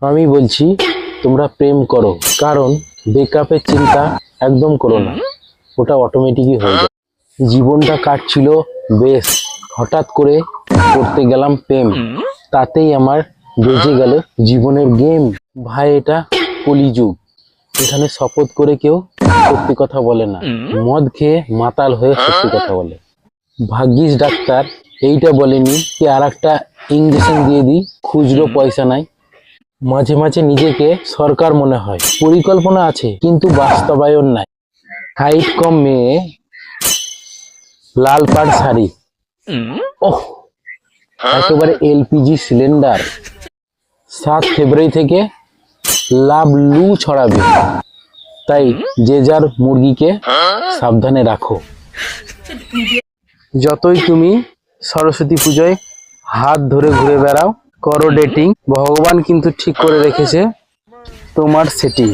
আমি বলছি তোমরা প্রেম করো, কারণ ব্রেকআপের চিন্তা একদম করো না, ওটা অটোমেটিকই হয়ে যায়। জীবনটা কাটছিল বেশ, হঠাৎ করে করতে গেলাম প্রেম, তাতেই আমার বেজে গেল জীবনের গেম। ভাই এটা কলিযুগ, এখানে শপথ করে কেউ সত্যি কথা বলে না, মদ খেয়ে মাতাল হয়ে সত্যি কথা বলে। ভাগ্যিস ডাক্তার এইটা বলেনি কি আর একটা ইঞ্জেকশন দিয়ে দিই, খুচরো পয়সা নাই। মাঝে মাঝে নিজেকে সরকার মনে হয়, পরিকল্পনা আছে কিন্তু বাস্তবায়ন নাই। হাইট কম মেয়ে, লাল পাড় শাড়ি, ওহ একেবারে এলপিজি সিলিন্ডার। 7 ফেব্রুয়ারি থেকে লাভ লু ছড়াবে, তাই যে যার মুরগিকে সাবধানে রাখো। যতই তুমি সরস্বতী পুজোয় হাত ধরে ঘুরে বেড়াও, করো ডেটিং, ভগবান কিন্তু ঠিক করে রেখেছে তোমার সেটিং।